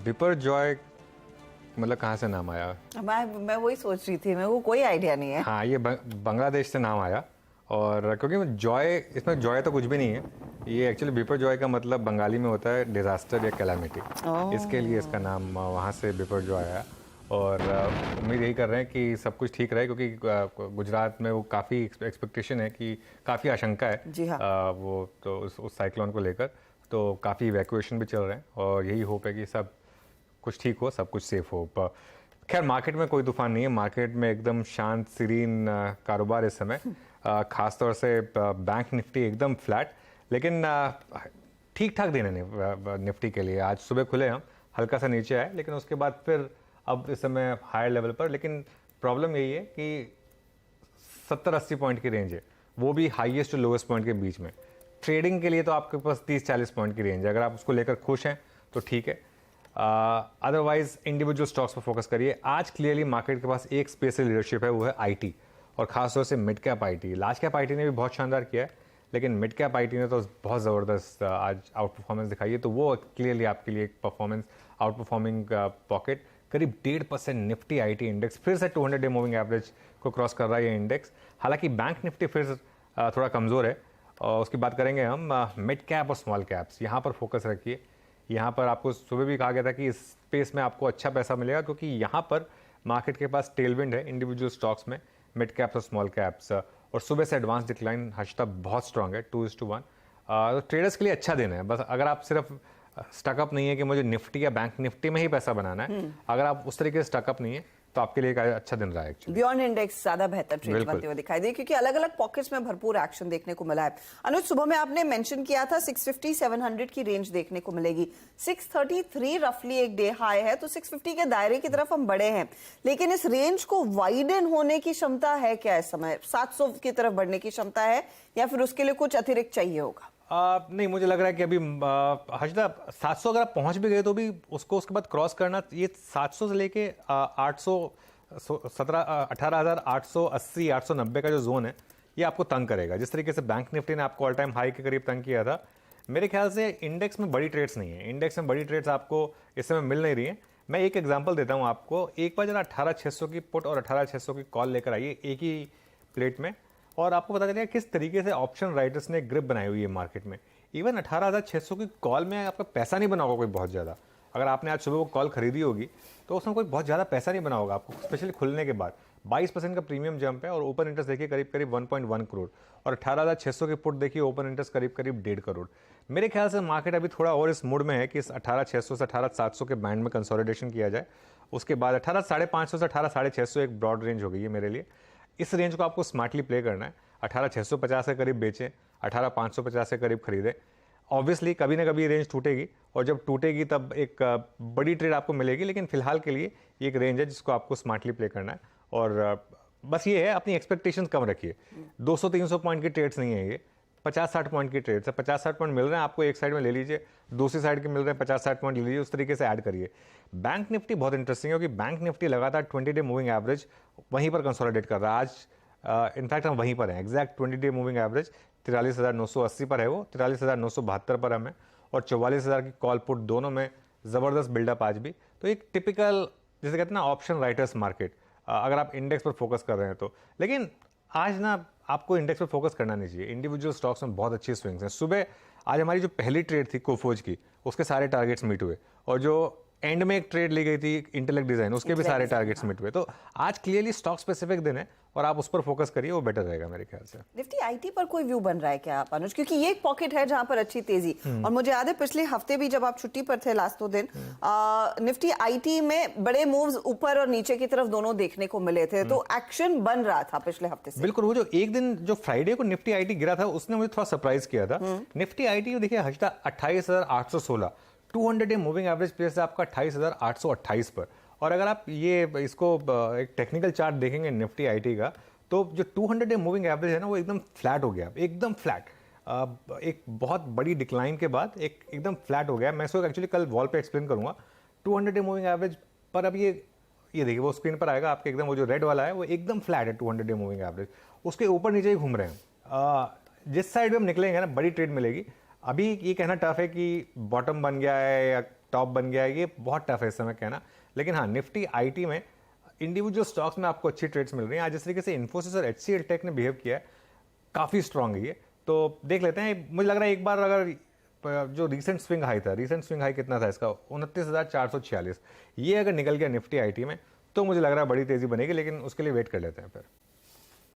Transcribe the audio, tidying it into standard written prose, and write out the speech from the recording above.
बिपरजॉय मतलब कहाँ से नाम आया? मैं वही सोच रही थी, मेरे को कोई आइडिया नहीं है। हाँ, ये बांग्लादेश से नाम आया। और क्योंकि जॉय, इसमें जॉय तो कुछ भी नहीं है। ये एक्चुअली बिपरजॉय का मतलब बंगाली में होता है डिजास्टर या कैलामिटी। इसके लिए इसका नाम वहाँ से बिपरजॉय आया। और उम्मीद यही कर रहे हैं कि सब कुछ ठीक रहे, क्योंकि गुजरात में वो काफ़ी एक्सपेक्टेशन है कि काफ़ी आशंका है जी हाँ। वो तो उस साइक्लोन को लेकर, तो काफ़ी इवैक्यूएशन भी चल रहे हैं और यही होप है कि सब कुछ ठीक हो, सब कुछ सेफ हो। खैर, मार्केट में कोई तूफान नहीं है। मार्केट में एकदम शांत सीरीन कारोबार इस समय। खास तौर से बैंक निफ्टी एकदम फ्लैट, लेकिन ठीक ठाक दिन है निफ्टी के लिए। आज सुबह खुले हम, हल्का सा नीचे आए, लेकिन उसके बाद फिर अब इस समय हायर लेवल पर। लेकिन प्रॉब्लम यही है कि 70-80 पॉइंट की रेंज है, वो भी हाईएस्ट और लोएस्ट पॉइंट के बीच में। ट्रेडिंग के लिए तो आपके पास 30-40 पॉइंट की रेंज है। अगर आप उसको लेकर खुश हैं तो ठीक है, अदरवाइज इंडिविजुअल स्टॉक्स पर फोकस करिए। आज क्लियरली मार्केट के पास एक स्पेस लीडरशिप है, वो है आईटी, और खासतौर से mid cap IT. Large cap IT ने भी बहुत शानदार किया है, लेकिन मिड कैप आईटी ने तो बहुत ज़बरदस्त आज आउट परफॉर्मेंस दिखाई है। तो वो क्लियरली आपके लिए एक परफॉर्मेंस आउट परफॉर्मिंग पॉकेट। करीब 1.5% निफ्टी आईटी इंडेक्स फिर से 200 डे मूविंग एवरेज को क्रॉस कर रहा है ये इंडेक्स। हालांकि बैंक निफ्टी फिर थोड़ा कमज़ोर है, और उसकी बात करेंगे हम। मिड कैप और स्मॉल कैप्स, यहाँ पर फोकस रखिए। यहाँ पर आपको सुबह भी कहा गया था कि इस स्पेस में आपको अच्छा पैसा मिलेगा, क्योंकि यहाँ पर मार्केट के पास टेलविंड है इंडिविजुअल स्टॉक्स में, मिड कैप्स और स्मॉल कैप्स। और सुबह से एडवांस डिक्लाइन हर्षता बहुत स्ट्रांग है, 2:1। तो ट्रेडर्स के लिए अच्छा दिन है। बस अगर आप सिर्फ स्टकअप नहीं है कि मुझे निफ्टी या बैंक निफ्टी में ही पैसा बनाना है, अगर आप उस तरीके से स्टकअप नहीं है तो आपके लिए एक अच्छा दिन रहा है। बियॉन्ड इंडेक्स ज्यादा बेहतर ट्रेड बनते हुए दिखाई दे, क्योंकि अलग अलग पॉकेट्स में भरपूर एक्शन देखने को मिला है। अनुज, सुबह में आपने मेंशन किया था 650-700 की रेंज देखने को मिलेगी। 633 रफली एक डे हाई है, तो 650 के दायरे की तरफ हम बढ़े हैं, लेकिन इस रेंज को वाइडन होने की क्षमता है क्या इस समय? 700 की तरफ बढ़ने की क्षमता है, या फिर उसके लिए कुछ अतिरिक्त चाहिए होगा? नहीं, मुझे लग रहा है कि अभी हर्षदा 700 अगर आप पहुंच भी गए तो भी उसको उसके बाद क्रॉस करना, ये 700 से लेके 800 18,880 890 का जो जोन है, ये आपको तंग करेगा। जिस तरीके से बैंक निफ्टी ने आपको ऑल टाइम हाई के करीब तंग किया था, मेरे ख्याल से इंडेक्स में बड़ी ट्रेड्स नहीं है। इंडेक्स में बड़ी ट्रेड्स आपको इस समय मिल नहीं रही है। मैं एक एग्जांपल देता हूं आपको। एक बार जरा 18,600 की पुट और 18,600 की कॉल लेकर आइए एक ही प्लेट में, और आपको पता चलेगा किस तरीके से ऑप्शन राइटर्स ने ग्रिप बनाई हुई है मार्केट में। इवन 18,600 की कॉल में आपका पैसा नहीं बना होगा कोई बहुत ज़्यादा। अगर आपने आज सुबह वो कॉल खरीदी होगी तो उसमें कोई बहुत ज़्यादा पैसा नहीं बना होगा आपको, स्पेशली खुलने के बाद। 22% का प्रीमियम जंप है, और ओपन इंटरेस्ट देखिए करीब करीब 1.1 करोड़, और 18,600 की पुट देखिए ओपन इंटरेस्ट करीब करीब 1.5 करोड़। मेरे ख्याल से मार्केट अभी थोड़ा और इस मूड में है कि इस 18,600 से 18,700 के बैंड में कंसोलिडेशन किया जाए। उसके बाद 18,550 से 18,650 एक ब्रॉड रेंज हो गई है मेरे लिए। इस रेंज को आपको स्मार्टली प्ले करना है। 18,650 के करीब बेचें, 18,550 के करीब खरीदें। ऑब्वियसली कभी ना कभी रेंज टूटेगी, और जब टूटेगी तब एक बड़ी ट्रेड आपको मिलेगी, लेकिन फिलहाल के लिए ये एक रेंज है जिसको आपको स्मार्टली प्ले करना है। और बस ये है, अपनी एक्सपेक्टेशंस कम रखिए। 200-300 पॉइंट की ट्रेड्स नहीं है ये, 50-60 पॉइंट की ट्रेड्स है। 50-60 पॉइंट मिल रहे हैं आपको एक साइड में, ले लीजिए। दूसरी साइड के मिल रहे हैं 50-60 पॉइंट, ले लीजिए। उस तरीके से ऐड करिए। बैंक निफ्टी बहुत इंटरेस्टिंग है, क्योंकि बैंक निफ्टी लगातार 20 डे मूविंग एवरेज वहीं पर कंसोलिडेट कर रहा है। आज इनफैक्ट हम वहीं पर हैं, एग्जैक्ट 20 डे मूविंग एवरेज 43,980 पर है, वो 43,972 पर हम है, और 44,000 की कॉल पुट दोनों में ज़बरदस्त बिल्डअप आज भी। तो एक टिपिकल, जैसे कहते हैं ना, ऑप्शन राइटर्स मार्केट, अगर आप इंडेक्स पर फोकस कर रहे हैं तो। लेकिन आज ना आपको इंडेक्स पर फोकस करना नहीं चाहिए। इंडिविजुअल स्टॉक्स में बहुत अच्छी स्विंग्स हैं। सुबह आज हमारी जो पहली ट्रेड थी कोफोज की, उसके सारे टारगेट्स मीट हुए, और जो एंड में एक ट्रेड ली गई थी इंटेलेक्ट डिजाइन, उसके भी सारे टारगेट्स मिट हुए। तो आज क्लियरली स्टॉक स्पेसिफिक दिन है, और आप उस पर फोकस करिए, वो बेटर रहेगा मेरे ख्याल से। निफ्टी आईटी पर कोई व्यू बन रहा है क्या आप, अनुज? क्योंकि ये एक पॉकेट है जहां पर अच्छी तेजी, और मुझे याद है पिछले हफ्ते भी जब आप छुट्टी पर थे लास्ट 2 दिन, निफ्टी आईटी में बड़े मूव्स ऊपर और नीचे की तरफ दोनों देखने को मिले थे, तो एक्शन बन रहा था पिछले हफ्ते से। बिल्कुल, वो जो एक दिन जो फ्राइडे को निफ्टी आईटी गिरा था, उसने मुझे थोड़ा सरप्राइज किया था। निफ्टी आईटी देखिए Harshada 28,816 200 day moving average place है आपका 28,828 पर। और अगर आप ये इसको एक टेक्निकल चार्ट देखेंगे निफ्टी आईटी का, तो जो 200 डे मूविंग एवरेज है ना, वो एकदम फ्लैट हो गया, एकदम फ्लैट। एक बहुत बड़ी डिक्लाइन के बाद एकदम फ्लैट हो गया। मैं इसको एक्चुअली कल वॉल पे एक्सप्लेन करूंगा। 200 डे मूविंग एवरेज पर अब ये देखिए, वो स्क्रीन पर आएगा आपके, एकदम वो जो रेड वाला है वो एकदम फ्लैट है 200 डे मूविंग एवरेज, उसके ऊपर नीचे ही घूम रहे हैं। जिस साइड में हम निकलेंगे ना, बड़ी ट्रेड मिलेगी। अभी ये कहना टफ है कि बॉटम बन गया है या टॉप बन गया है, ये बहुत टफ है इस समय कहना। लेकिन हाँ, निफ्टी आईटी में इंडिविजुअल स्टॉक्स में आपको अच्छी ट्रेड्स मिल रही हैं। आज जिस तरीके से इन्फोसिस और HCL टेक ने बिहेव किया है, काफ़ी स्ट्रांग है ये, तो देख लेते हैं। मुझे लग रहा है एक बार अगर जो रिसेंट स्विंग हाई था, रिसेंट स्विंग हाई कितना था इसका, 29,446, ये अगर निकल गया निफ्टी आईटी में तो मुझे लग रहा है बड़ी तेजी बनेगी, लेकिन उसके लिए वेट कर लेते हैं फिर।